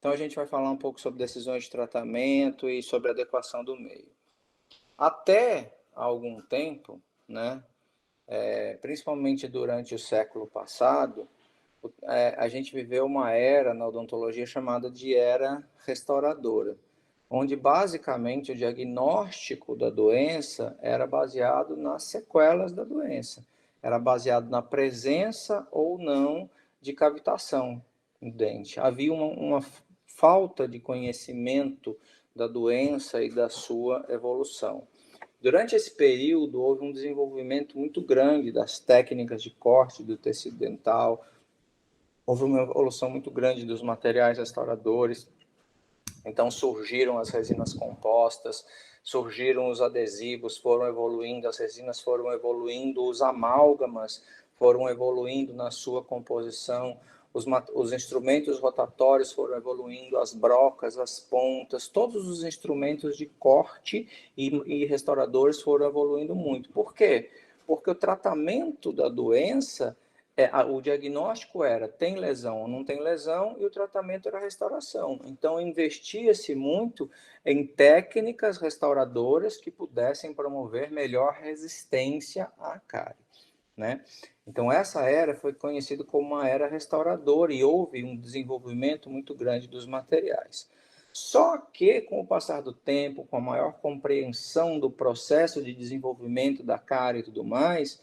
Então, a gente vai falar um pouco sobre decisões de tratamento e sobre adequação do meio. Até algum tempo, né, principalmente durante o século passado, a gente viveu uma era na odontologia chamada de era restauradora, onde basicamente o diagnóstico da doença era baseado nas sequelas da doença, era baseado na presença ou não de cavitação no dente. Havia uma falta de conhecimento da doença e da sua evolução. Durante esse período, houve um desenvolvimento muito grande das técnicas de corte do tecido dental, houve uma evolução muito grande dos materiais restauradores. Então surgiram as resinas compostas, surgiram os adesivos, foram evoluindo, as resinas foram evoluindo, os amálgamas foram evoluindo na sua composição, os instrumentos rotatórios foram evoluindo, as brocas, as pontas, todos os instrumentos de corte e restauradores foram evoluindo muito. Por quê? Porque o tratamento da doença, o diagnóstico era tem lesão ou não tem lesão, e o tratamento era restauração. Então, investia-se muito em técnicas restauradoras que pudessem promover melhor resistência à cárie, né? Então, essa era foi conhecida como uma era restauradora e houve um desenvolvimento muito grande dos materiais. Só que, com o passar do tempo, com a maior compreensão do processo de desenvolvimento da cárie e tudo mais,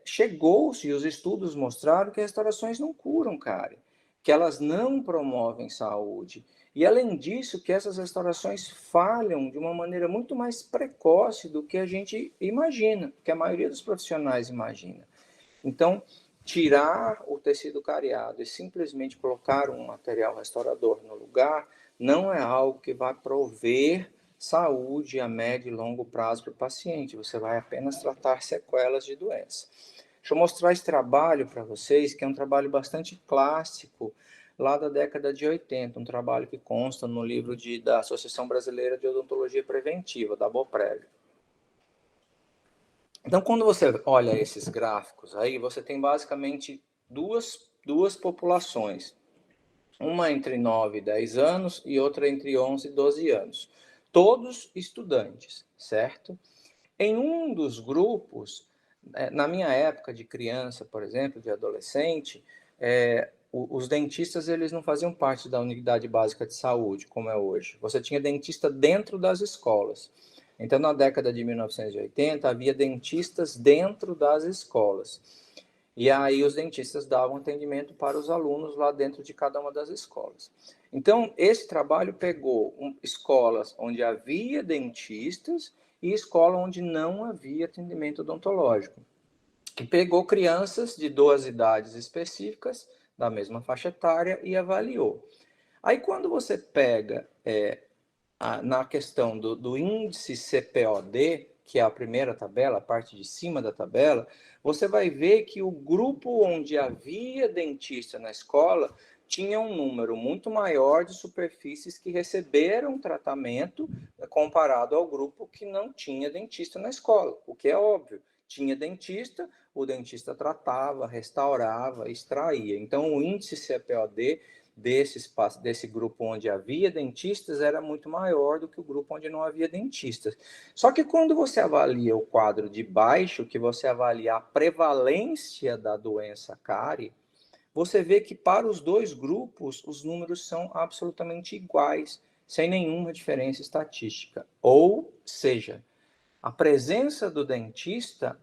chegou-se, e os estudos mostraram que restaurações não curam cárie, que elas não promovem saúde. E, além disso, que essas restaurações falham de uma maneira muito mais precoce do que a gente imagina, que a maioria dos profissionais imagina. Então, tirar o tecido cariado e simplesmente colocar um material restaurador no lugar não é algo que vai prover saúde a médio e longo prazo para o paciente. Você vai apenas tratar sequelas de doença. Deixa eu mostrar esse trabalho para vocês, que é um trabalho bastante clássico, lá da década de 80, um trabalho que consta no livro da Associação Brasileira de Odontologia Preventiva, da BOPREV. Então, quando você olha esses gráficos aí, você tem basicamente duas populações. Uma entre 9 e 10 anos e outra entre 11 e 12 anos. Todos estudantes, certo? Em um dos grupos, na minha época de criança, por exemplo, de adolescente, os dentistas eles não faziam parte da unidade básica de saúde, como é hoje. Você tinha dentista dentro das escolas. Então, na década de 1980, havia dentistas dentro das escolas. E aí os dentistas davam atendimento para os alunos lá dentro de cada uma das escolas. Então, esse trabalho pegou escolas onde havia dentistas e escola onde não havia atendimento odontológico. E pegou crianças de duas idades específicas, da mesma faixa etária, e avaliou. Aí, quando você pega na questão do índice CPOD, que é a primeira tabela, a parte de cima da tabela, você vai ver que o grupo onde havia dentista na escola tinha um número muito maior de superfícies que receberam tratamento comparado ao grupo que não tinha dentista na escola, o que é óbvio. Tinha dentista, o dentista tratava, restaurava, extraía. Então, o índice CPOD desse grupo onde havia dentistas era muito maior do que o grupo onde não havia dentistas. Só que quando você avalia o quadro de baixo, que você avalia a prevalência da doença cárie, você vê que para os dois grupos os números são absolutamente iguais, sem nenhuma diferença estatística. Ou seja, a presença do dentista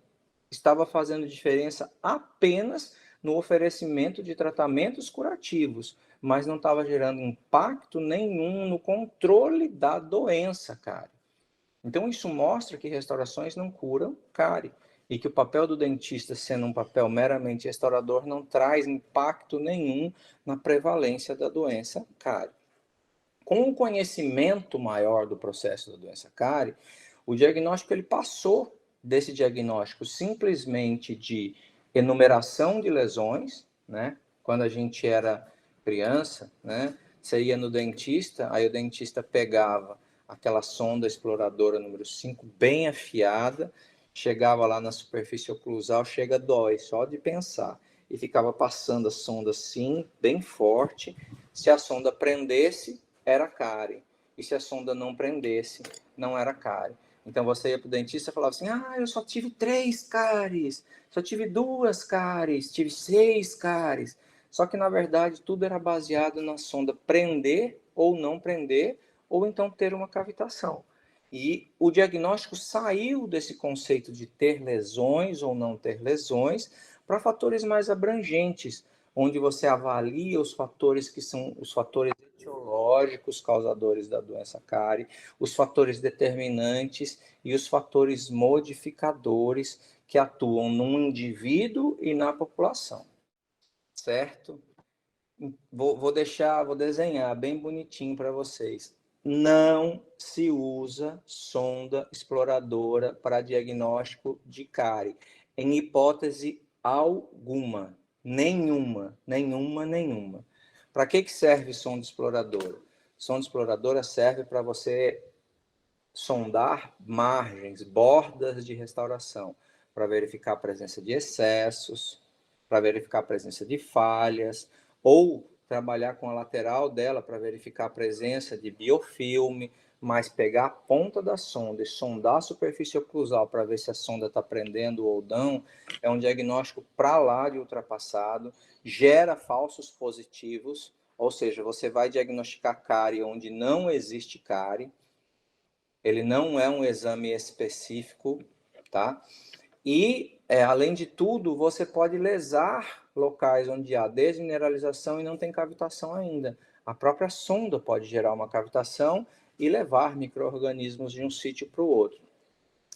estava fazendo diferença apenas no oferecimento de tratamentos curativos, mas não estava gerando impacto nenhum no controle da doença cárie. Então, isso mostra que restaurações não curam cárie e que o papel do dentista, sendo um papel meramente restaurador, não traz impacto nenhum na prevalência da doença cárie. Com o conhecimento maior do processo da doença cárie, o diagnóstico ele passou desse diagnóstico simplesmente de enumeração de lesões, né? Quando a gente era criança, né? Você ia no dentista, aí o dentista pegava aquela sonda exploradora número 5 bem afiada, chegava lá na superfície oclusal, chega dói, só de pensar. e ficava passando a sonda assim, bem forte. Se a sonda prendesse, era cárie. E se a sonda não prendesse, não era cárie. Então você ia para o dentista e falava assim, eu só tive 3 cáries, só tive 2 cáries, tive 6 cáries. Só que na verdade tudo era baseado na sonda prender ou não prender, ou então ter uma cavitação. E o diagnóstico saiu desse conceito de ter lesões ou não ter lesões para fatores mais abrangentes, onde você avalia os fatores que são os fatores etiológicos causadores da doença cárie, os fatores determinantes e os fatores modificadores que atuam no indivíduo e na população. Certo? Vou desenhar bem bonitinho para vocês. Não se usa sonda exploradora para diagnóstico de cárie, em hipótese alguma. Nenhuma. Para que serve sonda exploradora? Sonda exploradora serve para você sondar margens, bordas de restauração, para verificar a presença de excessos, para verificar a presença de falhas, ou trabalhar com a lateral dela para verificar a presença de biofilme, mas pegar a ponta da sonda e sondar a superfície oclusal para ver se a sonda está prendendo ou não, é um diagnóstico para lá de ultrapassado, gera falsos positivos, ou seja, você vai diagnosticar cárie onde não existe cárie. Ele não é um exame específico, tá? E, além de tudo, você pode lesar locais onde há desmineralização e não tem cavitação ainda. A própria sonda pode gerar uma cavitação e levar micro-organismos de um sítio para o outro.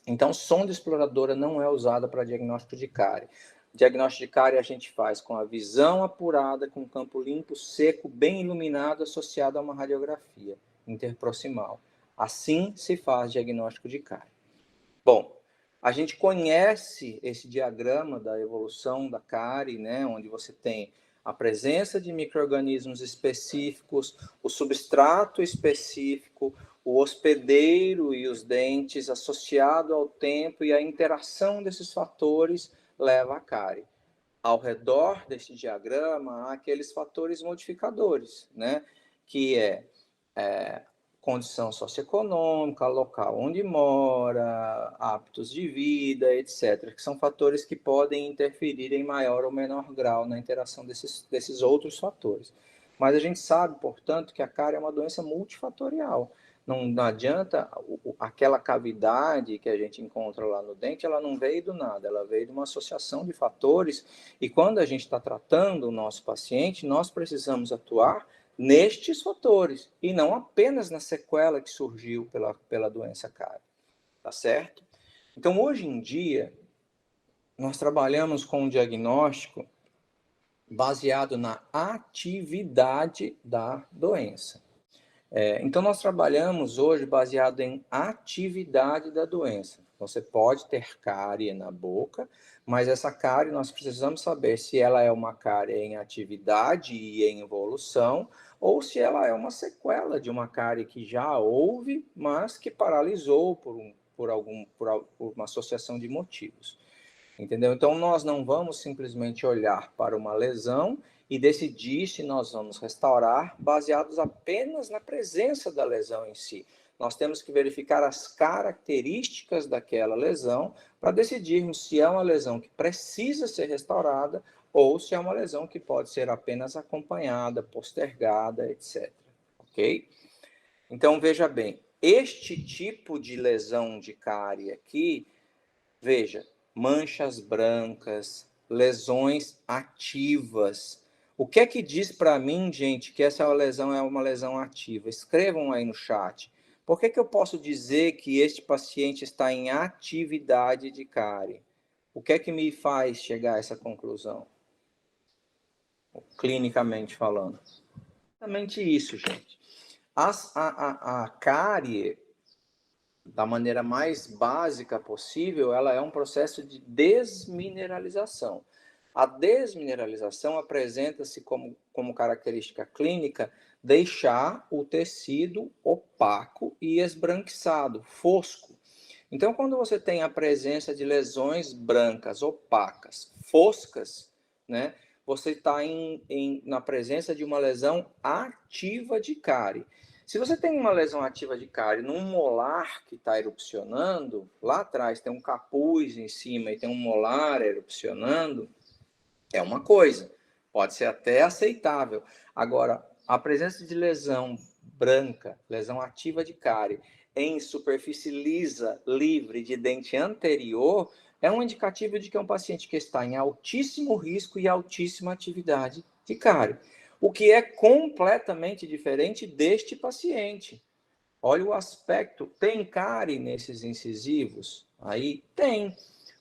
Então, sonda exploradora não é usada para diagnóstico de cárie. Diagnóstico de cárie a gente faz com a visão apurada, com campo limpo, seco, bem iluminado, associado a uma radiografia interproximal. Assim se faz diagnóstico de cárie. Bom, a gente conhece esse diagrama da evolução da cárie, né, onde você tem a presença de micro-organismos específicos, o substrato específico, o hospedeiro e os dentes associado ao tempo, e a interação desses fatores leva à cárie. Ao redor desse diagrama há aqueles fatores modificadores, né, que é condição socioeconômica, local onde mora, hábitos de vida, etc., que são fatores que podem interferir em maior ou menor grau na interação desses outros fatores. Mas a gente sabe, portanto, que a cárie é uma doença multifatorial. Não adianta aquela cavidade que a gente encontra lá no dente, ela não veio do nada, ela veio de uma associação de fatores, e quando a gente está tratando o nosso paciente, nós precisamos atuar nestes fatores, e não apenas na sequela que surgiu pela doença cárie, tá certo? Então, hoje em dia, nós trabalhamos com um diagnóstico baseado na atividade da doença. Então, nós trabalhamos hoje baseado em atividade da doença. Você pode ter cárie na boca, mas essa cárie nós precisamos saber se ela é uma cárie em atividade e em evolução, ou se ela é uma sequela de uma cárie que já houve, mas que paralisou por uma associação de motivos. Entendeu? Então, nós não vamos simplesmente olhar para uma lesão e decidir se nós vamos restaurar baseados apenas na presença da lesão em si. Nós temos que verificar as características daquela lesão para decidirmos se é uma lesão que precisa ser restaurada ou se é uma lesão que pode ser apenas acompanhada, postergada, etc. Ok? Então, veja bem, este tipo de lesão de cárie aqui, veja, manchas brancas, lesões ativas. O que é que diz para mim, gente, que essa lesão é uma lesão ativa? Escrevam aí no chat. Por que eu posso dizer que este paciente está em atividade de cárie? O que é que me faz chegar a essa conclusão? Clinicamente falando. Exatamente isso, gente. A cárie, da maneira mais básica possível, ela é um processo de desmineralização. A desmineralização apresenta-se como característica clínica deixar o tecido opaco e esbranquiçado, fosco. Então, quando você tem a presença de lesões brancas, opacas, foscas, né, você está na presença de uma lesão ativa de cárie. Se você tem uma lesão ativa de cárie num molar que está erupcionando, lá atrás tem um capuz em cima e tem um molar erupcionando, é uma coisa, pode ser até aceitável. Agora, a presença de lesão branca, lesão ativa de cárie, em superfície lisa, livre de dente anterior, é um indicativo de que é um paciente que está em altíssimo risco e altíssima atividade de cárie. O que é completamente diferente deste paciente. Olha o aspecto. Tem cárie nesses incisivos? Aí tem,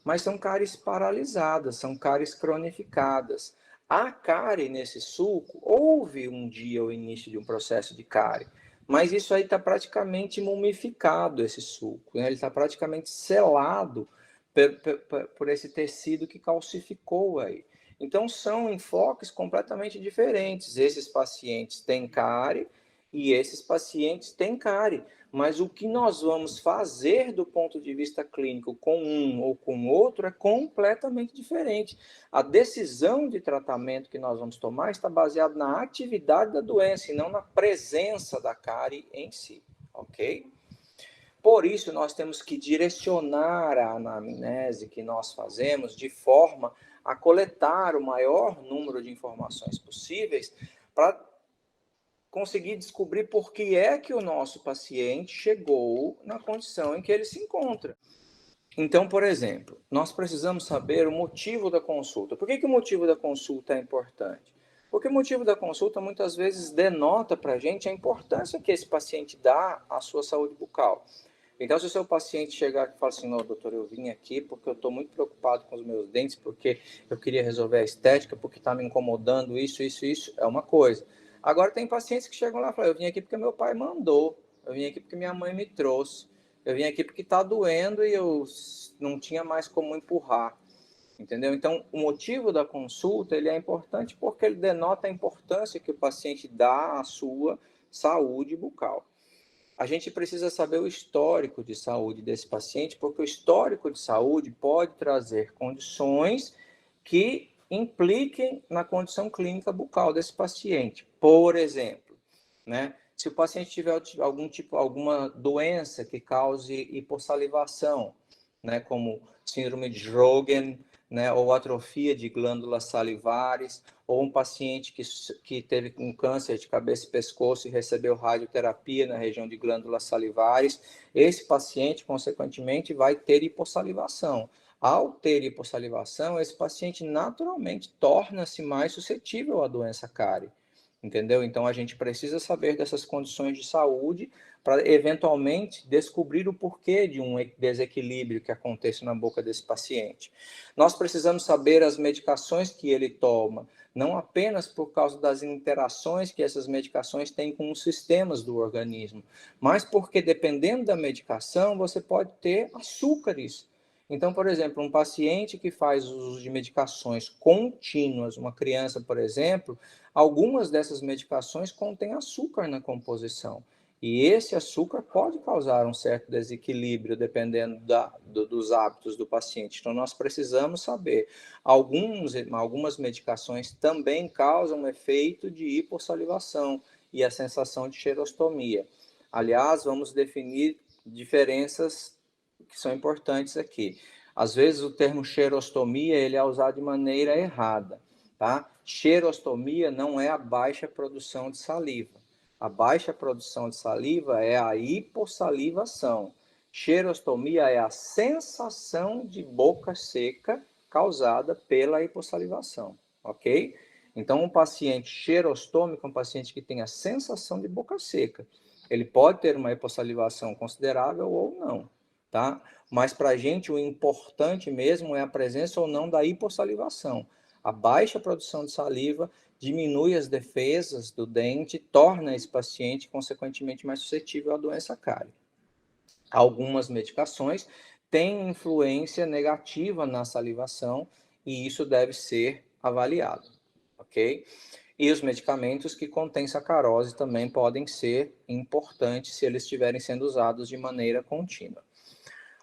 mas são cáries paralisadas, são cáries cronificadas. A cárie nesse sulco, houve um dia o início de um processo de cárie, mas isso aí está praticamente mumificado, esse sulco, né? Ele está praticamente selado por esse tecido que calcificou aí. Então, são enfoques completamente diferentes. Esses pacientes têm cárie e esses pacientes têm cárie. Mas o que nós vamos fazer do ponto de vista clínico com um ou com outro é completamente diferente. A decisão de tratamento que nós vamos tomar está baseada na atividade da doença e não na presença da cárie em si, ok? Por isso, nós temos que direcionar a anamnese que nós fazemos de forma a coletar o maior número de informações possíveis para conseguir descobrir por que é que o nosso paciente chegou na condição em que ele se encontra. Então, por exemplo, nós precisamos saber o motivo da consulta. Por que o motivo da consulta é importante? Porque o motivo da consulta muitas vezes denota para a gente a importância que esse paciente dá à sua saúde bucal. Então, se o seu paciente chegar e falar assim, não, doutor, eu vim aqui porque eu estou muito preocupado com os meus dentes, porque eu queria resolver a estética, porque está me incomodando isso, é uma coisa. Agora, tem pacientes que chegam lá e falam, eu vim aqui porque meu pai mandou, eu vim aqui porque minha mãe me trouxe, eu vim aqui porque está doendo e eu não tinha mais como empurrar, entendeu? Então, o motivo da consulta, ele é importante porque ele denota a importância que o paciente dá à sua saúde bucal. A gente precisa saber o histórico de saúde desse paciente, porque o histórico de saúde pode trazer condições que impliquem na condição clínica bucal desse paciente. Por exemplo, né, se o paciente tiver alguma doença que cause hipossalivação, né, como síndrome de Sjögren, né, ou atrofia de glândulas salivares, ou um paciente que teve um câncer de cabeça e pescoço e recebeu radioterapia na região de glândulas salivares, esse paciente, consequentemente, vai ter hipossalivação. Ao ter hipossalivação, esse paciente naturalmente torna-se mais suscetível à doença cárie, entendeu? Então, a gente precisa saber dessas condições de saúde para, eventualmente, descobrir o porquê de um desequilíbrio que aconteça na boca desse paciente. Nós precisamos saber as medicações que ele toma, não apenas por causa das interações que essas medicações têm com os sistemas do organismo, mas porque, dependendo da medicação, você pode ter açúcares. Então, por exemplo, um paciente que faz uso de medicações contínuas, uma criança, por exemplo, algumas dessas medicações contêm açúcar na composição. E esse açúcar pode causar um certo desequilíbrio dependendo dos hábitos do paciente. Então, nós precisamos saber. Algumas medicações também causam efeito de hipossalivação e a sensação de xerostomia. Aliás, vamos definir diferenças que são importantes aqui. Às vezes, o termo xerostomia ele é usado de maneira errada. Tá? Xerostomia não é a baixa produção de saliva. A baixa produção de saliva é a hipossalivação. Xerostomia é a sensação de boca seca causada pela hipossalivação, ok? Então, um paciente xerostômico é um paciente que tem a sensação de boca seca. Ele pode ter uma hipossalivação considerável ou não, tá? Mas para a gente o importante mesmo é a presença ou não da hipossalivação. A baixa produção de saliva diminui as defesas do dente, torna esse paciente, consequentemente, mais suscetível à doença cárie. Algumas medicações têm influência negativa na salivação e isso deve ser avaliado, ok? E os medicamentos que contêm sacarose também podem ser importantes se eles estiverem sendo usados de maneira contínua.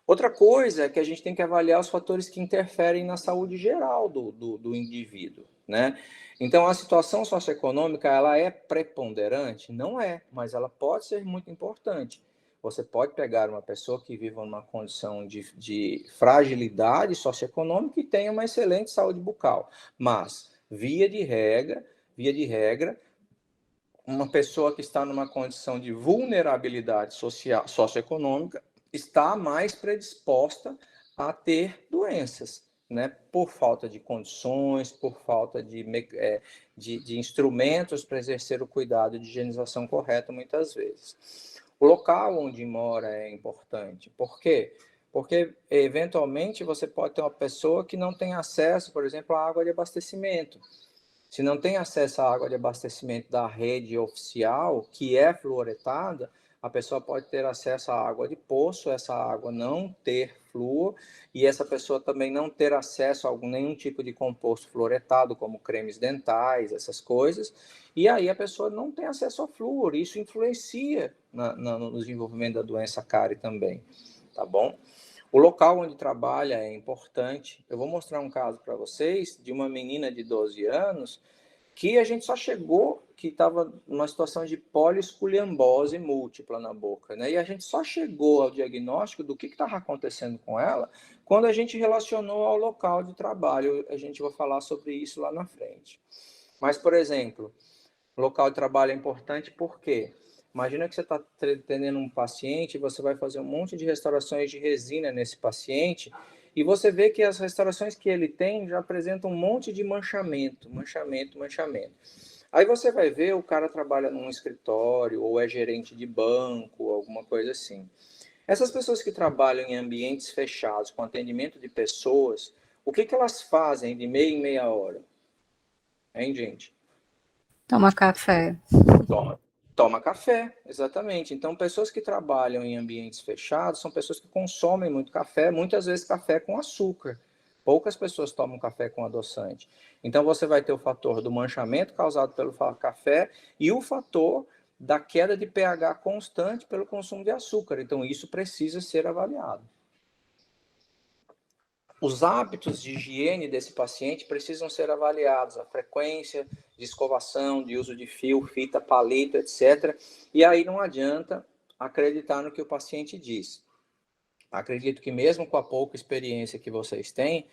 Outra coisa é que a gente tem que avaliar os fatores que interferem na saúde geral do indivíduo, né? Então, a situação socioeconômica, ela é preponderante? Não é, mas ela pode ser muito importante. Você pode pegar uma pessoa que vive numa condição de fragilidade socioeconômica e tenha uma excelente saúde bucal, mas, via de regra, uma pessoa que está numa condição de vulnerabilidade social, socioeconômica está mais predisposta a ter doenças, né? Por falta de condições, por falta de instrumentos para exercer o cuidado de higienização correta, muitas vezes. O local onde mora é importante. Por quê? Porque, eventualmente, você pode ter uma pessoa que não tem acesso, por exemplo, à água de abastecimento. Se não tem acesso à água de abastecimento da rede oficial, que é fluoretada, a pessoa pode ter acesso à água de poço, essa água não ter flúor, e essa pessoa também não ter acesso a nenhum tipo de composto fluoretado, como cremes dentais, essas coisas, e aí a pessoa não tem acesso ao flúor, isso influencia no desenvolvimento da doença cárie também, tá bom? O local onde trabalha é importante. Eu vou mostrar um caso para vocês de uma menina de 12 anos que a gente só chegou, que estava numa situação de poliesculhambose múltipla na boca, né? E a gente só chegou ao diagnóstico do que estava acontecendo com ela quando a gente relacionou ao local de trabalho. A gente vai falar sobre isso lá na frente. Mas, por exemplo, local de trabalho é importante porque imagina que você está atendendo um paciente, você vai fazer um monte de restaurações de resina nesse paciente e você vê que as restaurações que ele tem já apresentam um monte de manchamento. Aí você vai ver, o cara trabalha num escritório ou é gerente de banco, alguma coisa assim. Essas pessoas que trabalham em ambientes fechados, com atendimento de pessoas, o que elas fazem de meia em meia hora? Hein, gente? Toma café. Toma café, exatamente. Então, pessoas que trabalham em ambientes fechados são pessoas que consomem muito café, muitas vezes café com açúcar. Poucas pessoas tomam café com adoçante. Então, você vai ter o fator do manchamento causado pelo café e o fator da queda de pH constante pelo consumo de açúcar. Então, isso precisa ser avaliado. Os hábitos de higiene desse paciente precisam ser avaliados, a frequência de escovação, de uso de fio, fita, palito, etc. E aí não adianta acreditar no que o paciente diz. Acredito que mesmo com a pouca experiência que vocês têm,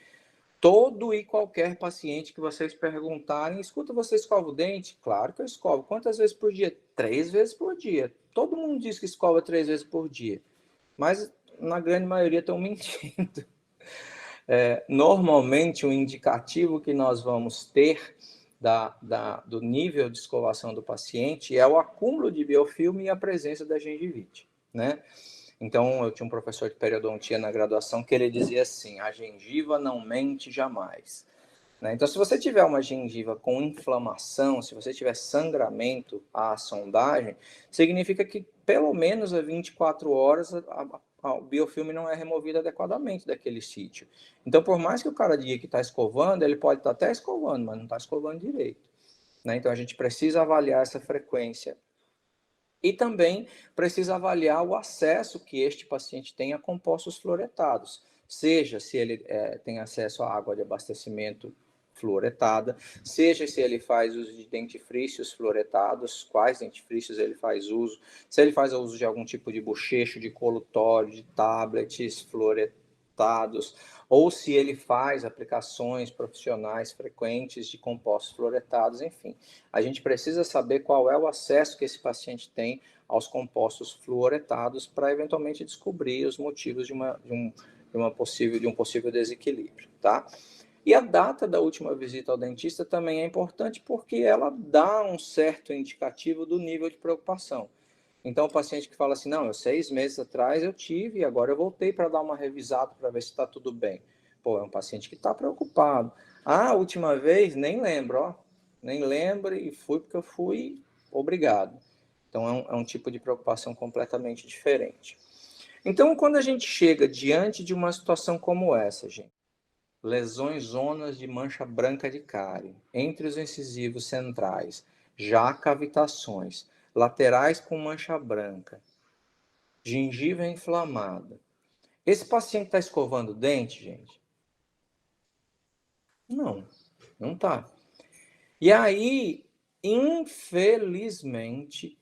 todo e qualquer paciente que vocês perguntarem, escuta, você escova o dente? Claro que eu escovo. Quantas vezes por dia? 3 vezes por dia. Todo mundo diz que escova 3 vezes por dia. Mas na grande maioria estão mentindo. Normalmente, o indicativo que nós vamos ter do nível de escovação do paciente é o acúmulo de biofilme e a presença da gengivite, né? Então, eu tinha um professor de periodontia na graduação que ele dizia assim, a gengiva não mente jamais. Né? Então, se você tiver uma gengiva com inflamação, se você tiver sangramento à sondagem, significa que pelo menos a 24 horas o biofilme não é removido adequadamente daquele sítio. Então, por mais que o cara diga que está escovando, ele pode estar até escovando, mas não está escovando direito. Né? Então, a gente precisa avaliar essa frequência. E também precisa avaliar o acesso que este paciente tem a compostos fluoretados, seja se ele tem acesso à água de abastecimento fluoretada, seja se ele faz uso de dentifrícios fluoretados, quais dentifrícios ele faz uso, se ele faz uso de algum tipo de bochecho, de colutório, de tablets fluoretados, ou se ele faz aplicações profissionais frequentes de compostos fluoretados, enfim. A gente precisa saber qual é o acesso que esse paciente tem aos compostos fluoretados para eventualmente descobrir os motivos de um possível desequilíbrio, tá? E a data da última visita ao dentista também é importante porque ela dá um certo indicativo do nível de preocupação. Então, o paciente que fala assim, não, 6 meses atrás eu tive e agora eu voltei para dar uma revisada para ver se está tudo bem. Pô, é um paciente que está preocupado. Ah, a última vez, nem lembro, ó. Nem lembro e fui porque eu fui, obrigado. Então, é um tipo de preocupação completamente diferente. Então, quando a gente chega diante de uma situação como essa, gente, lesões zonas de mancha branca de cárie, entre os incisivos centrais, já cavitações, laterais com mancha branca, gengiva inflamada. Esse paciente está escovando o dente, gente? Não, não está. E aí, infelizmente,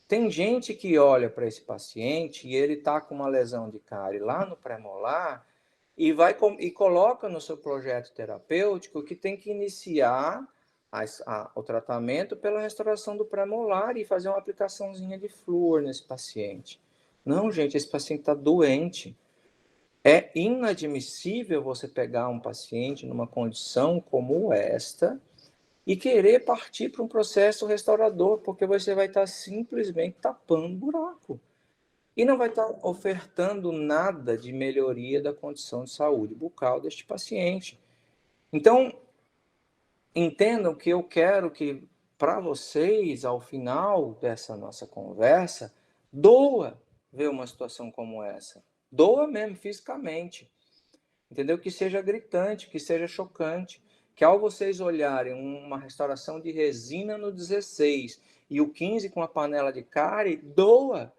tem gente que olha para esse paciente e ele está com uma lesão de cárie lá no premolar e coloca no seu projeto terapêutico que tem que iniciar o tratamento pela restauração do premolar e fazer uma aplicaçãozinha de flúor nesse paciente. Não, gente, esse paciente está doente. É inadmissível você pegar um paciente numa condição como esta e querer partir para um processo restaurador, porque você vai estar simplesmente tapando buraco. E não vai estar ofertando nada de melhoria da condição de saúde bucal deste paciente. Então, entendam que eu quero que, para vocês, ao final dessa nossa conversa, doa ver uma situação como essa. Doa mesmo, fisicamente. Entendeu? Que seja gritante, que seja chocante. Que ao vocês olharem uma restauração de resina no 16 e o 15 com a panela de cárie, doa.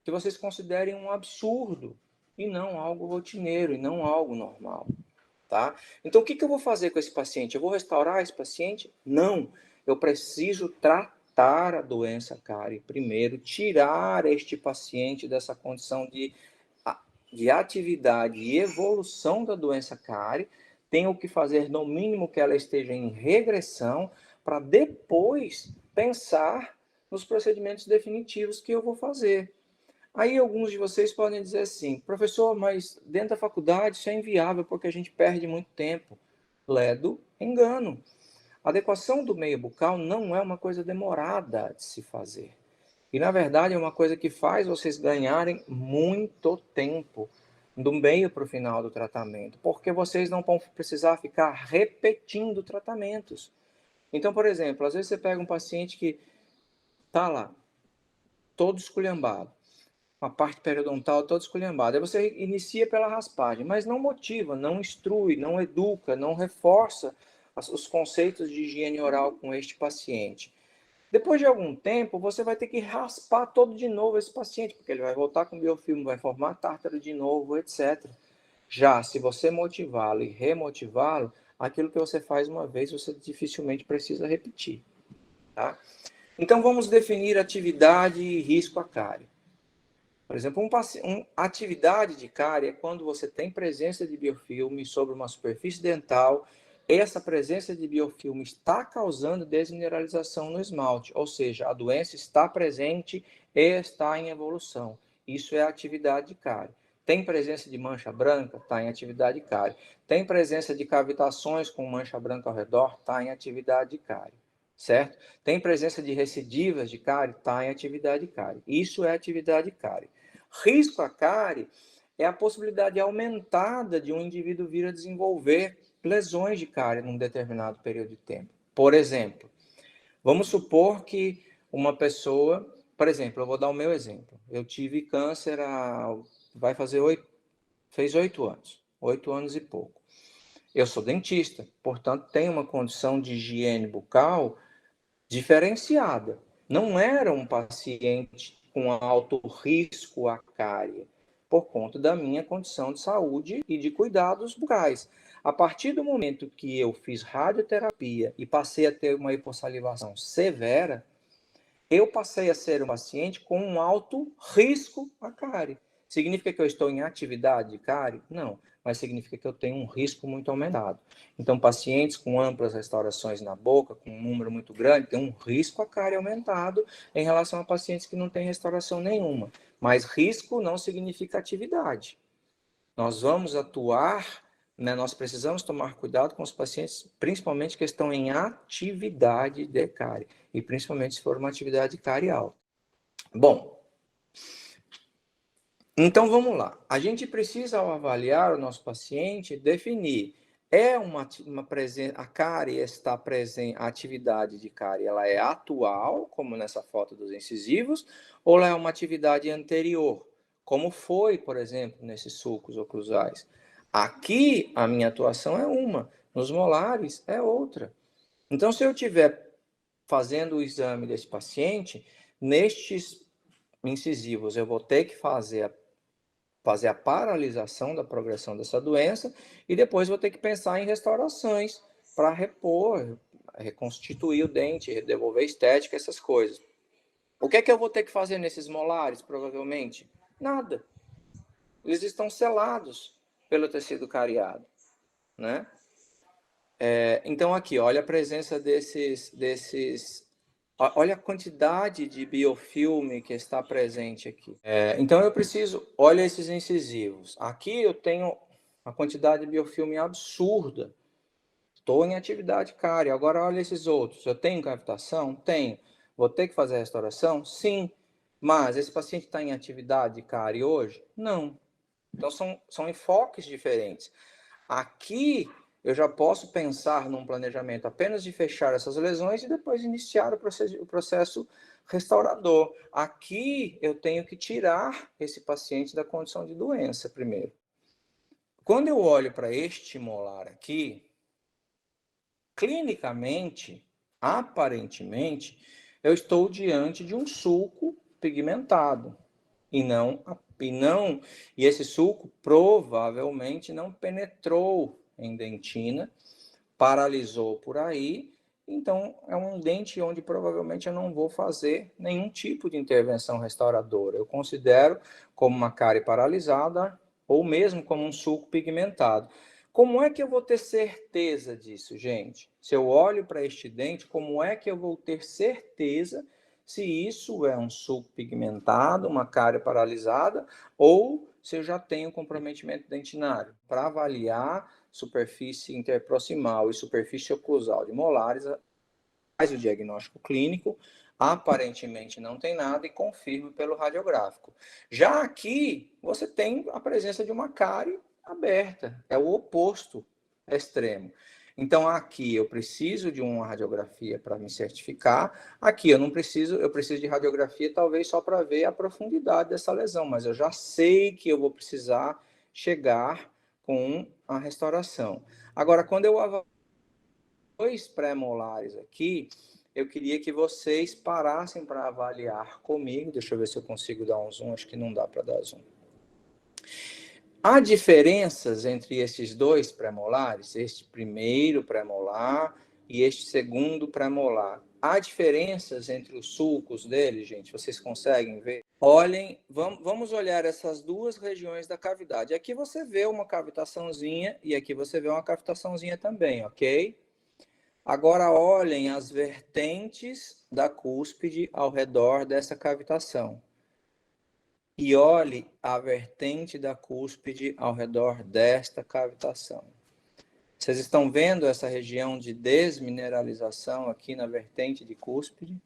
Que vocês considerem um absurdo e não algo rotineiro, e não algo normal. Tá? Então, o que eu vou fazer com esse paciente? Eu vou restaurar esse paciente? Não. Eu preciso tratar a doença cárie primeiro, tirar este paciente dessa condição de atividade e evolução da doença cárie. Tenho que fazer, no mínimo, que ela esteja em regressão, para depois pensar nos procedimentos definitivos que eu vou fazer. Aí alguns de vocês podem dizer assim, professor, mas dentro da faculdade isso é inviável porque a gente perde muito tempo. Ledo, engano. A adequação do meio bucal não é uma coisa demorada de se fazer. E, na verdade, é uma coisa que faz vocês ganharem muito tempo do meio para o final do tratamento, porque vocês não vão precisar ficar repetindo tratamentos. Então, por exemplo, às vezes você pega um paciente que está lá, todo esculhambado, uma parte periodontal toda esculhambada. Aí você inicia pela raspagem, mas não motiva, não instrui, não educa, não reforça os conceitos de higiene oral com este paciente. Depois de algum tempo, você vai ter que raspar todo de novo esse paciente, porque ele vai voltar com biofilme, vai formar tártaro de novo, etc. Já, se você motivá-lo e remotivá-lo, aquilo que você faz uma vez, você dificilmente precisa repetir. Tá? Então, vamos definir atividade e risco à cárie. Por exemplo, atividade de cárie é quando você tem presença de biofilme sobre uma superfície dental. Essa presença de biofilme está causando desmineralização no esmalte, ou seja, a doença está presente e está em evolução. Isso é atividade de cárie. Tem presença de mancha branca? Está em atividade de cárie. Tem presença de cavitações com mancha branca ao redor? Está em atividade de cárie. Certo? Tem presença de recidivas de cárie? Está em atividade de cárie. Isso é atividade de cárie. Risco à cárie é a possibilidade aumentada de um indivíduo vir a desenvolver lesões de cárie num determinado período de tempo. Por exemplo, vamos supor que uma pessoa, por exemplo, eu vou dar o meu exemplo. Eu tive câncer fez 8 anos e pouco. Eu sou dentista, portanto, tenho uma condição de higiene bucal diferenciada. Não era um paciente com alto risco à cárie, por conta da minha condição de saúde e de cuidados bucais. A partir do momento que eu fiz radioterapia e passei a ter uma hipossalivação severa, eu passei a ser um paciente com um alto risco à cárie. Significa que eu estou em atividade de cárie? Não, mas significa que eu tenho um risco muito aumentado. Então, pacientes com amplas restaurações na boca, com um número muito grande, têm um risco à cárie aumentado em relação a pacientes que não têm restauração nenhuma. Mas risco não significa atividade. Nós vamos atuar, né, nós precisamos tomar cuidado com os pacientes, principalmente que estão em atividade de cárie, e principalmente se for uma atividade de cárie alta. Bom, então vamos lá. A gente precisa, ao avaliar o nosso paciente, definir, a cárie está presente, a atividade de cárie, ela é atual, como nessa foto dos incisivos, ou ela é uma atividade anterior, como foi, por exemplo, nesses sulcos oclusais. Aqui, a minha atuação é uma, nos molares é outra. Então, se eu estiver fazendo o exame desse paciente, nestes incisivos, eu vou ter que fazer a paralisação da progressão dessa doença e depois vou ter que pensar em restaurações para repor, reconstituir o dente, devolver estética, essas coisas. O que é que eu vou ter que fazer nesses molares, provavelmente? Nada. Eles estão selados pelo tecido cariado, né? Então, aqui, olha a presença desses... Olha a quantidade de biofilme que está presente aqui. Então, eu preciso... Olha esses incisivos. Aqui eu tenho uma quantidade de biofilme absurda. Estou em atividade cárie. Agora, olha esses outros. Eu tenho cavitação? Tenho. Vou ter que fazer a restauração? Sim. Mas esse paciente está em atividade cárie hoje? Não. Então, são enfoques diferentes. Aqui, eu já posso pensar num planejamento apenas de fechar essas lesões e depois iniciar o processo restaurador. Aqui, eu tenho que tirar esse paciente da condição de doença primeiro. Quando eu olho para este molar aqui, clinicamente, aparentemente, eu estou diante de um sulco pigmentado e esse sulco provavelmente não penetrou em dentina, paralisou por aí, então é um dente onde provavelmente eu não vou fazer nenhum tipo de intervenção restauradora. Eu considero como uma cárie paralisada ou mesmo como um sulco pigmentado. Como é que eu vou ter certeza disso, gente? Se eu olho para este dente, como é que eu vou ter certeza se isso é um sulco pigmentado, uma cárie paralisada, ou se eu já tenho comprometimento dentinário? Para avaliar superfície interproximal e superfície oclusal de molares, faz o diagnóstico clínico, aparentemente não tem nada e confirma pelo radiográfico. Já aqui, você tem a presença de uma cárie aberta, é o oposto extremo. Então, aqui eu preciso de uma radiografia para me certificar. Aqui eu não preciso, eu preciso de radiografia talvez só para ver a profundidade dessa lesão, mas eu já sei que eu vou precisar chegar com a restauração. Agora, quando eu avalio dois pré-molares aqui, eu queria que vocês parassem para avaliar comigo. Deixa eu ver se eu consigo dar um zoom, acho que não dá para dar zoom. Há diferenças entre esses dois pré-molares, este primeiro pré-molar e este segundo pré-molar. Há diferenças entre os sulcos deles, gente? Vocês conseguem ver? Olhem, vamos olhar essas duas regiões da cavidade. Aqui você vê uma cavitaçãozinha e aqui você vê uma cavitaçãozinha também, ok? Agora olhem as vertentes da cúspide ao redor dessa cavitação. E olhe a vertente da cúspide ao redor desta cavitação. Vocês estão vendo essa região de desmineralização aqui na vertente de cúspide?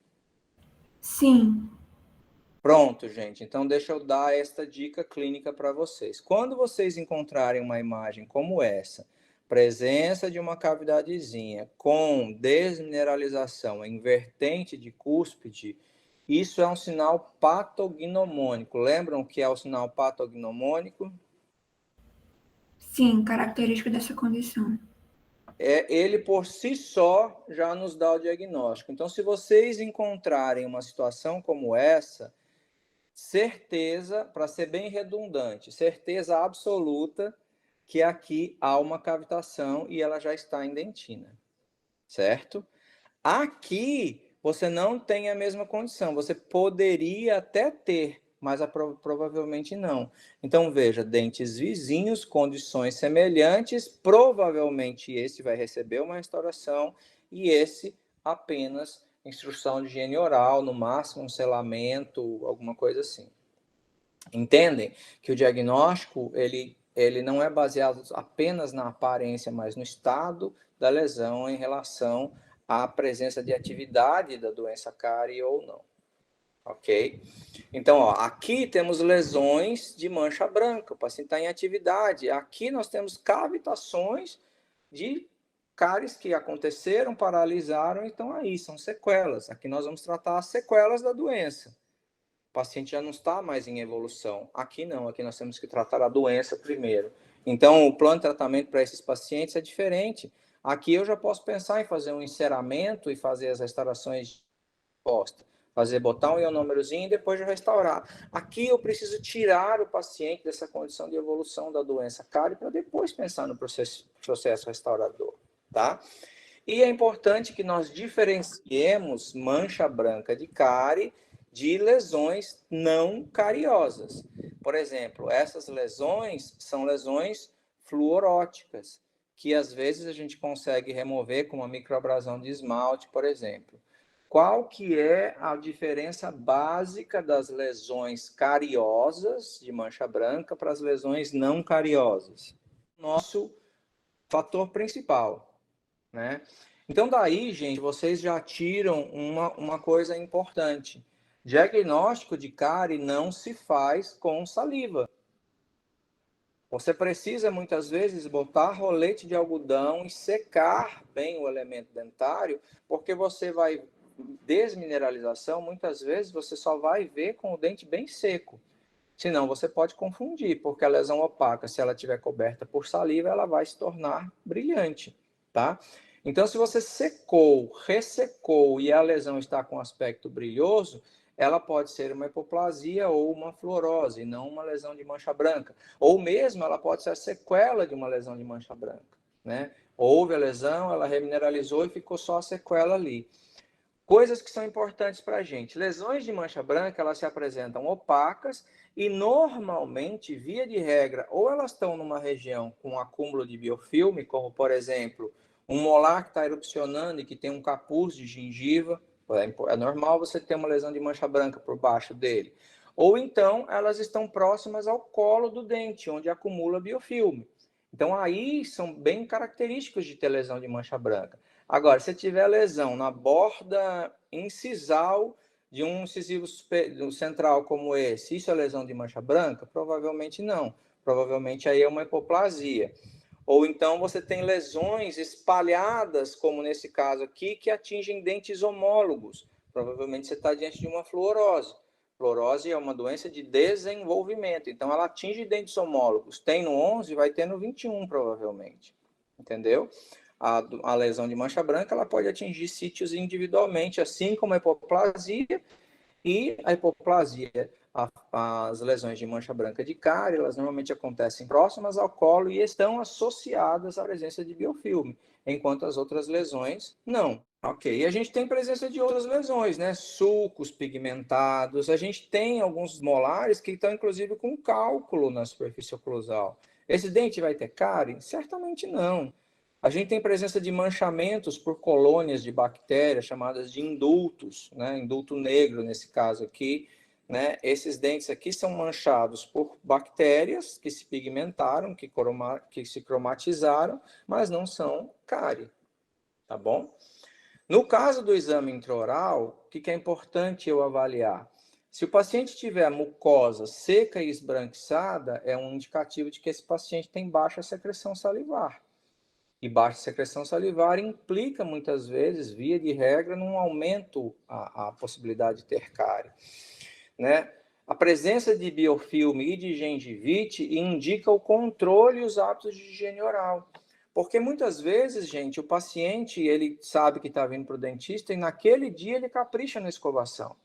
Sim. Pronto, gente. Então, deixa eu dar esta dica clínica para vocês. Quando vocês encontrarem uma imagem como essa, presença de uma cavidadezinha com desmineralização em vertente de cúspide, isso é um sinal patognomônico. Lembram que é o sinal patognomônico? Sim, característico dessa condição. Ele por si só já nos dá o diagnóstico. Então, se vocês encontrarem uma situação como essa, certeza, para ser bem redundante, certeza absoluta que aqui há uma cavitação e ela já está em dentina, certo? Aqui você não tem a mesma condição, você poderia até ter, mas provavelmente não. Então veja, dentes vizinhos, condições semelhantes, provavelmente esse vai receber uma restauração e esse apenas instrução de higiene oral, no máximo um selamento, alguma coisa assim. Entendem que o diagnóstico ele não é baseado apenas na aparência, mas no estado da lesão em relação à presença de atividade da doença cárie ou não. Ok? Então, ó, aqui temos lesões de mancha branca, o paciente está em atividade. Aqui nós temos cavitações de cáries que aconteceram, paralisaram e estão aí, são sequelas. Aqui nós vamos tratar as sequelas da doença. O paciente já não está mais em evolução. Aqui não, aqui nós temos que tratar a doença primeiro. Então, o plano de tratamento para esses pacientes é diferente. Aqui eu já posso pensar em fazer um enceramento e fazer as restaurações de posta. Botar um ionômerozinho e depois de restaurar. Aqui eu preciso tirar o paciente dessa condição de evolução da doença cárie para depois pensar no processo restaurador, tá? E é importante que nós diferenciemos mancha branca de cárie de lesões não cariosas. Por exemplo, essas lesões são lesões fluoróticas, que às vezes a gente consegue remover com uma microabrasão de esmalte, por exemplo. Qual que é a diferença básica das lesões cariosas de mancha branca para as lesões não cariosas? Nosso fator principal, né? Então, daí, gente, vocês já tiram uma coisa importante. Diagnóstico de cárie não se faz com saliva. Você precisa, muitas vezes, botar rolete de algodão e secar bem o elemento dentário, porque você vai, desmineralização, muitas vezes você só vai ver com o dente bem seco. Senão você pode confundir, porque a lesão opaca, se ela estiver coberta por saliva, ela vai se tornar brilhante, tá? Então, se você secou, ressecou e a lesão está com aspecto brilhoso, ela pode ser uma hipoplasia ou uma fluorose, não uma lesão de mancha branca. Ou mesmo ela pode ser a sequela de uma lesão de mancha branca, né? Houve a lesão, ela remineralizou e ficou só a sequela ali. Coisas que são importantes para a gente. Lesões de mancha branca, elas se apresentam opacas e normalmente, via de regra, ou elas estão numa região com acúmulo de biofilme, como, por exemplo, um molar que está erupcionando e que tem um capuz de gengiva. É normal você ter uma lesão de mancha branca por baixo dele. Ou então, elas estão próximas ao colo do dente, onde acumula biofilme. Então, aí são bem característicos de ter lesão de mancha branca. Agora, se tiver lesão na borda incisal de um incisivo central como esse, isso é lesão de mancha branca? Provavelmente não. Provavelmente aí é uma hipoplasia. Ou então você tem lesões espalhadas, como nesse caso aqui, que atingem dentes homólogos. Provavelmente você está diante de uma fluorose. Fluorose é uma doença de desenvolvimento, então ela atinge dentes homólogos. Tem no 11, vai ter no 21, provavelmente. Entendeu? A lesão de mancha branca ela pode atingir sítios individualmente, assim como a hipoplasia, e a hipoplasia, as lesões de mancha branca de cárie, elas normalmente acontecem próximas ao colo e estão associadas à presença de biofilme, enquanto as outras lesões não. Ok, e a gente tem presença de outras lesões, né? Sulcos pigmentados, a gente tem alguns molares que estão inclusive com cálculo na superfície oclusal. Esse dente vai ter cárie? Certamente não. A gente tem presença de manchamentos por colônias de bactérias, chamadas de indultos, né? Indulto negro, nesse caso aqui, né? Esses dentes aqui são manchados por bactérias que se pigmentaram, que se cromatizaram, mas não são cárie, tá bom? No caso do exame intraoral, o que é importante eu avaliar? Se o paciente tiver a mucosa seca e esbranquiçada, é um indicativo de que esse paciente tem baixa secreção salivar. E baixa secreção salivar implica, muitas vezes, via de regra, num aumento a possibilidade de ter cárie, né? A presença de biofilme e de gengivite indica o controle e os hábitos de higiene oral. Porque muitas vezes, gente, o paciente, ele sabe que está vindo para o dentista e naquele dia ele capricha na escovação.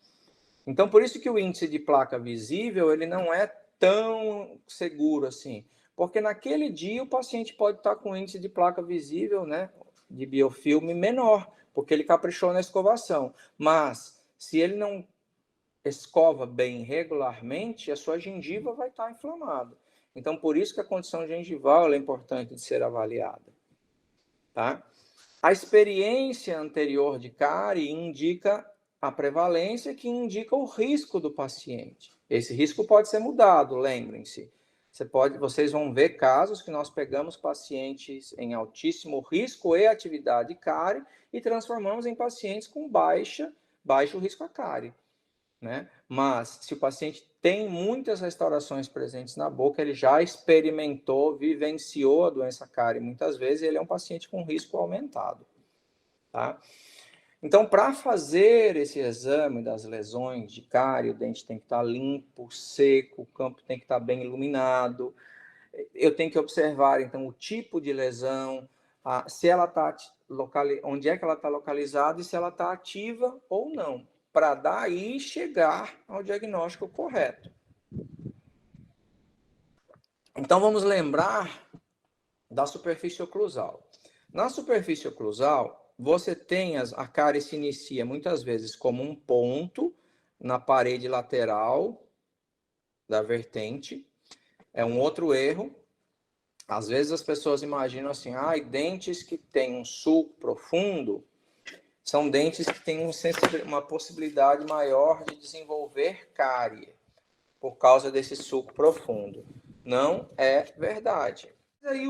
Então, por isso que o índice de placa visível, ele não é tão seguro assim. Porque naquele dia o paciente pode estar com índice de placa visível, né, de biofilme menor, porque ele caprichou na escovação. Mas, se ele não escova bem regularmente, a sua gengiva vai estar inflamada. Então, por isso que a condição gengival é importante de ser avaliada. Tá? A experiência anterior de cárie indica a prevalência, que indica o risco do paciente. Esse risco pode ser mudado, lembrem-se. Vocês vão ver casos que nós pegamos pacientes em altíssimo risco e atividade cárie e transformamos em pacientes com baixo risco a cárie, né? Mas se o paciente tem muitas restaurações presentes na boca, ele já experimentou, vivenciou a doença cárie muitas vezes, ele é um paciente com risco aumentado, tá? Então, para fazer esse exame das lesões de cárie, o dente tem que estar limpo, seco, o campo tem que estar bem iluminado. Eu tenho que observar, então, o tipo de lesão, se ela está onde é que ela está localizada e se ela está ativa ou não, para daí chegar ao diagnóstico correto. Então, vamos lembrar da superfície oclusal. Na superfície oclusal, você tem a cárie se inicia muitas vezes como um ponto na parede lateral da vertente. É um outro erro. Às vezes as pessoas imaginam assim, dentes que têm um sulco profundo são dentes que têm uma possibilidade maior de desenvolver cárie por causa desse sulco profundo. Não é verdade. Aí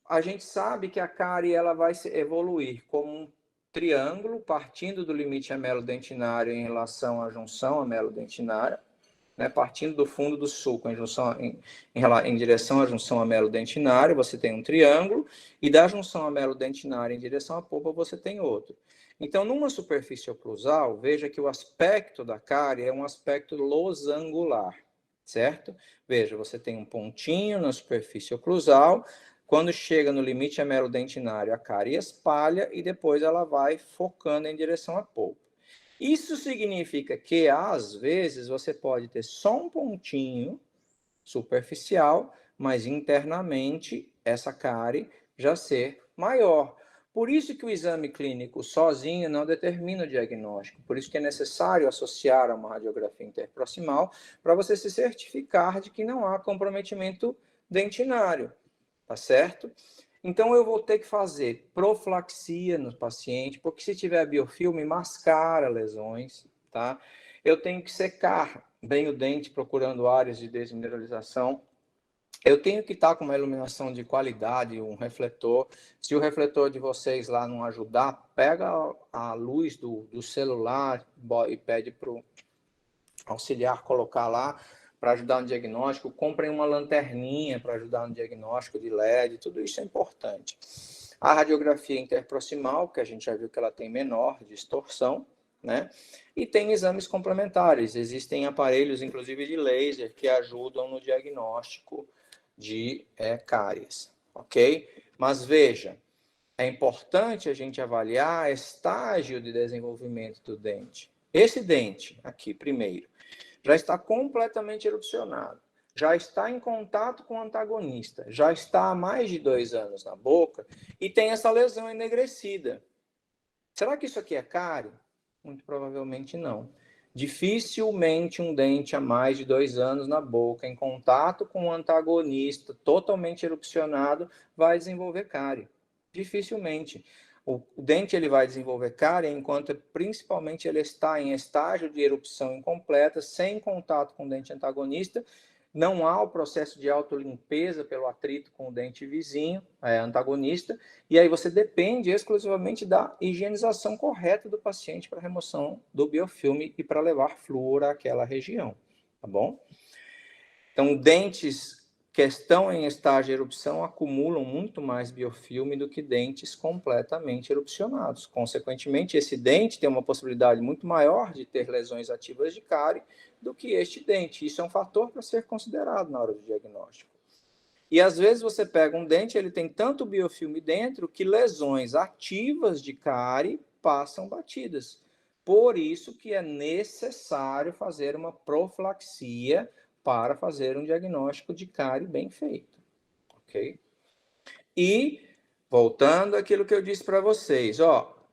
a gente sabe que a cárie ela vai se evoluir como um triângulo partindo do limite amelodentinário em relação à junção amelodentinária, né, partindo do fundo do sulco em direção à junção amelodentinária, você tem um triângulo, e da junção amelodentinária em direção à polpa, você tem outro. Então, numa superfície oclusal, veja que o aspecto da cárie é um aspecto losangular, certo? Veja, você tem um pontinho na superfície oclusal, quando chega no limite amelodentinário, a cárie espalha e depois ela vai focando em direção à polpa. Isso significa que, às vezes, você pode ter só um pontinho superficial, mas internamente essa cárie já ser maior. Por isso que o exame clínico sozinho não determina o diagnóstico. Por isso que é necessário associar a uma radiografia interproximal para você se certificar de que não há comprometimento dentinário, tá certo? Então, eu vou ter que fazer profilaxia no paciente, porque se tiver biofilme, mascara lesões, tá? Eu tenho que secar bem o dente, procurando áreas de desmineralização. Eu tenho que estar com uma iluminação de qualidade, um refletor. Se o refletor de vocês lá não ajudar, pega a luz do celular e pede para o auxiliar colocar lá, para ajudar no diagnóstico. Comprem uma lanterninha para ajudar no diagnóstico de LED, tudo isso é importante. A radiografia interproximal, que a gente já viu que ela tem menor distorção, né? E tem exames complementares. Existem aparelhos, inclusive de laser, que ajudam no diagnóstico de cáries, ok? Mas veja, é importante a gente avaliar estágio de desenvolvimento do dente. Esse dente aqui, primeiro, já está completamente erupcionado, já está em contato com o antagonista, já está há mais de 2 anos na boca e tem essa lesão enegrecida. Será que isso aqui é cárie? Muito provavelmente não. Dificilmente um dente há mais de 2 anos na boca, em contato com o antagonista, totalmente erupcionado, vai desenvolver cárie. Dificilmente. O dente ele vai desenvolver cárie enquanto principalmente ele está em estágio de erupção incompleta, sem contato com o dente antagonista. Não há o processo de autolimpeza pelo atrito com o dente vizinho, antagonista, e aí você depende exclusivamente da higienização correta do paciente para remoção do biofilme e para levar flúor àquela região, tá bom? Então, dentes que estão em estágio de erupção acumulam muito mais biofilme do que dentes completamente erupcionados. Consequentemente, esse dente tem uma possibilidade muito maior de ter lesões ativas de cárie do que este dente. Isso é um fator para ser considerado na hora do diagnóstico. E às vezes você pega um dente, ele tem tanto biofilme dentro que lesões ativas de cárie passam batidas. Por isso que é necessário fazer uma profilaxia para fazer um diagnóstico de cárie bem feito, ok? E, voltando àquilo que eu disse para vocês,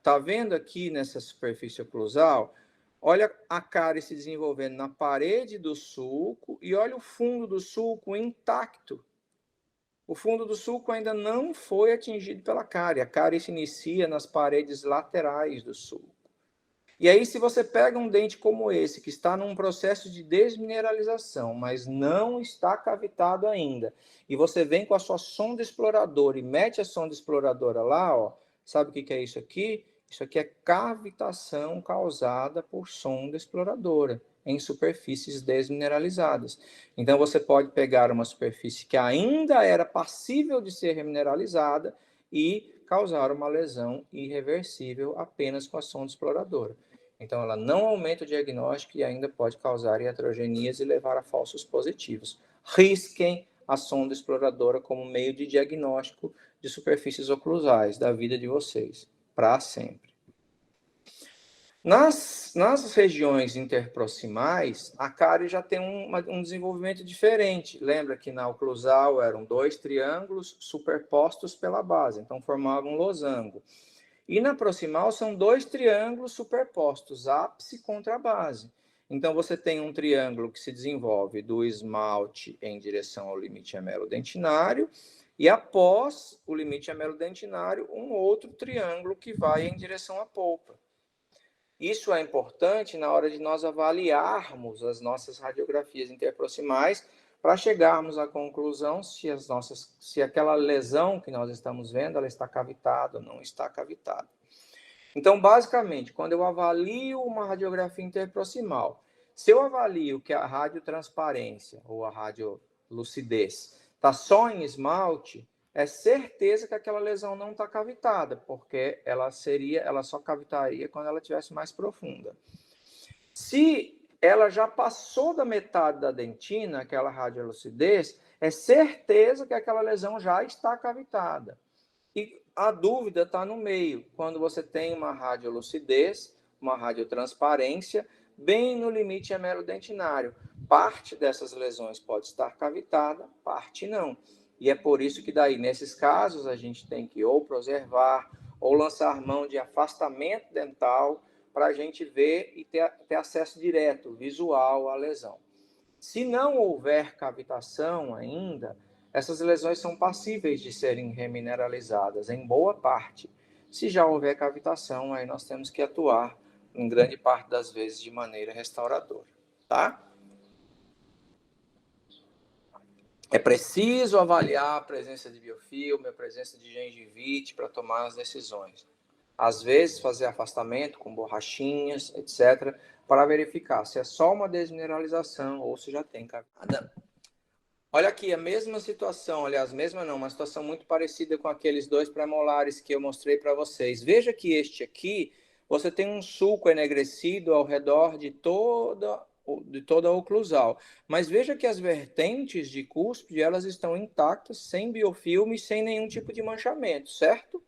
tá vendo aqui nessa superfície oclusal? Olha a cárie se desenvolvendo na parede do sulco e olha o fundo do sulco intacto. O fundo do sulco ainda não foi atingido pela cárie. A cárie se inicia nas paredes laterais do sulco. E aí, se você pega um dente como esse, que está num processo de desmineralização, mas não está cavitado ainda, e você vem com a sua sonda exploradora e mete a sonda exploradora lá, sabe o que é isso aqui? Isso aqui é cavitação causada por sonda exploradora em superfícies desmineralizadas. Então, você pode pegar uma superfície que ainda era passível de ser remineralizada e causar uma lesão irreversível apenas com a sonda exploradora. Então, ela não aumenta o diagnóstico e ainda pode causar iatrogenias e levar a falsos positivos. Risquem a sonda exploradora como meio de diagnóstico de superfícies oclusais da vida de vocês, para sempre. Nas regiões interproximais, a cárie já tem um desenvolvimento diferente. Lembra que na oclusal eram 2 triângulos superpostos pela base, então formavam um losango. E na proximal são dois triângulos superpostos, ápice contra a base. Então, você tem um triângulo que se desenvolve do esmalte em direção ao limite amelodentinário e, após o limite amelodentinário, um outro triângulo que vai em direção à polpa. Isso é importante na hora de nós avaliarmos as nossas radiografias interproximais para chegarmos à conclusão se aquela lesão que nós estamos vendo, ela está cavitada ou não está cavitada. Então, basicamente, quando eu avalio uma radiografia interproximal, se eu avalio que a radiotransparência ou a radiolucidez está só em esmalte, é certeza que aquela lesão não está cavitada, porque ela só cavitaria quando ela estivesse mais profunda. Se ela já passou da metade da dentina, aquela radiolucidez, é certeza que aquela lesão já está cavitada. E a dúvida está no meio, quando você tem uma radiolucidez, uma radiotransparência, bem no limite amelodentinário. Parte dessas lesões pode estar cavitada, parte não. E é por isso que daí, nesses casos, a gente tem que ou preservar, ou lançar mão de afastamento dental, para a gente ver e ter acesso direto, visual, à lesão. Se não houver cavitação ainda, essas lesões são passíveis de serem remineralizadas, em boa parte. Se já houver cavitação, aí nós temos que atuar, em grande parte das vezes, de maneira restauradora, tá? É preciso avaliar a presença de biofilme, a presença de gengivite para tomar as decisões. Às vezes, fazer afastamento com borrachinhas, etc., para verificar se é só uma desmineralização ou se já tem cavitada. Olha aqui, a mesma situação, aliás, mesma não, uma situação muito parecida com aqueles dois premolares que eu mostrei para vocês. Veja que este aqui, você tem um sulco enegrecido ao redor de toda a oclusal. Mas veja que as vertentes de cúspide, elas estão intactas, sem biofilme, sem nenhum tipo de manchamento, certo?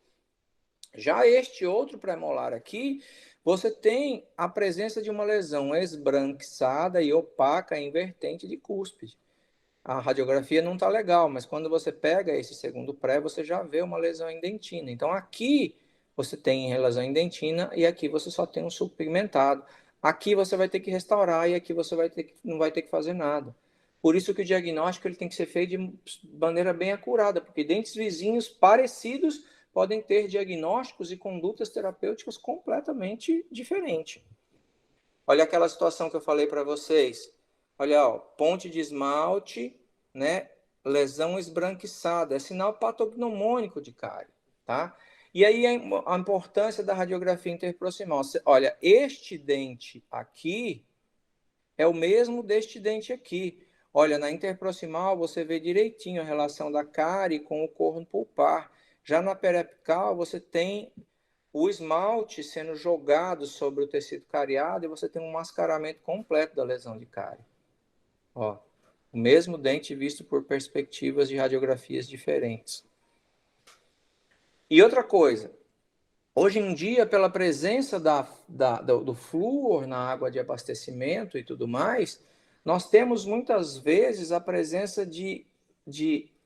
Já este outro premolar aqui, você tem a presença de uma lesão esbranquiçada e opaca em vertente de cúspide. A radiografia não está legal, mas quando você pega esse segundo pré, você já vê uma lesão em dentina. Então, aqui você tem lesão em dentina e aqui você só tem um subpigmentado. Aqui você vai ter que restaurar e aqui você não vai ter que fazer nada. Por isso que o diagnóstico ele tem que ser feito de maneira bem acurada, porque dentes vizinhos parecidos podem ter diagnósticos e condutas terapêuticas completamente diferentes. Olha aquela situação que eu falei para vocês. Olha, ó, ponte de esmalte, né? Lesão esbranquiçada, é sinal patognomônico de cárie, tá? E aí a importância da radiografia interproximal. Olha, este dente aqui é o mesmo deste dente aqui. Olha, na interproximal você vê direitinho a relação da cárie com o corno pulpar. Já na periapical você tem o esmalte sendo jogado sobre o tecido cariado e você tem um mascaramento completo da lesão de cárie. Ó, o mesmo dente visto por perspectivas de radiografias diferentes. E outra coisa, hoje em dia, pela presença do flúor na água de abastecimento e tudo mais, nós temos muitas vezes a presença de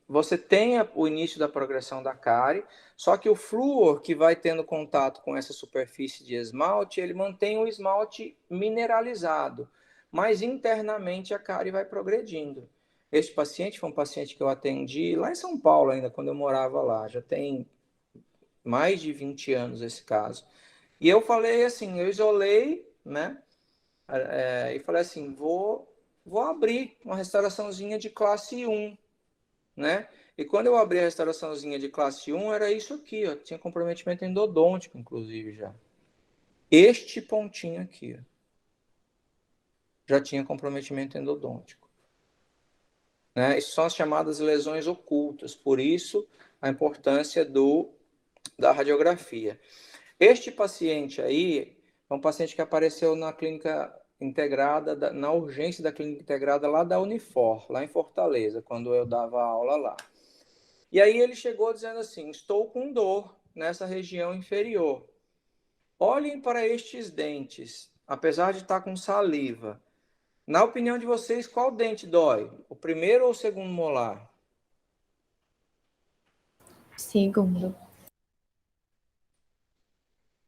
você tem o início da progressão da cárie, só que o flúor que vai tendo contato com essa superfície de esmalte, ele mantém o esmalte mineralizado, mas internamente a cárie vai progredindo. Este paciente foi um paciente que eu atendi lá em São Paulo ainda, quando eu morava lá, já tem mais de 20 anos esse caso. E eu falei assim, eu isolei, né, e falei assim, vou abrir uma restauraçãozinha de classe 1, né? E quando eu abri a restauraçãozinha de classe 1, era isso aqui, ó. Tinha comprometimento endodôntico, inclusive, já. Este pontinho aqui, ó, já tinha comprometimento endodôntico. Né? Isso são as chamadas lesões ocultas, por isso a importância da radiografia. Este paciente aí é um paciente que apareceu na clínica integrada, na urgência da clínica integrada lá da Unifor, lá em Fortaleza, quando eu dava aula lá. E aí ele chegou dizendo assim, estou com dor nessa região inferior. Olhem para estes dentes, apesar de estar com saliva. Na opinião de vocês, qual dente dói? O primeiro ou o segundo molar? Segundo.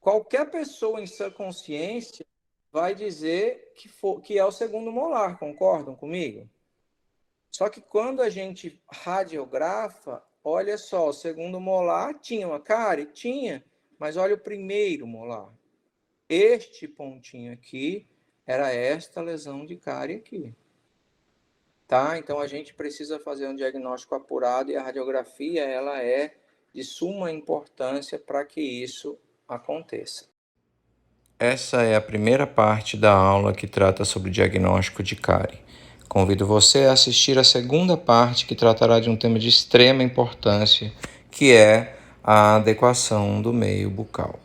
qualquer pessoa em sua consciência vai dizer que é o segundo molar, concordam comigo? Só que quando a gente radiografa, olha só, o segundo molar tinha uma cárie? Tinha, mas olha o primeiro molar. Este pontinho aqui era esta lesão de cárie aqui. Tá? Então a gente precisa fazer um diagnóstico apurado e a radiografia ela é de suma importância para que isso aconteça. Essa é a primeira parte da aula que trata sobre o diagnóstico de cárie. Convido você a assistir a segunda parte que tratará de um tema de extrema importância, que é a adequação do meio bucal.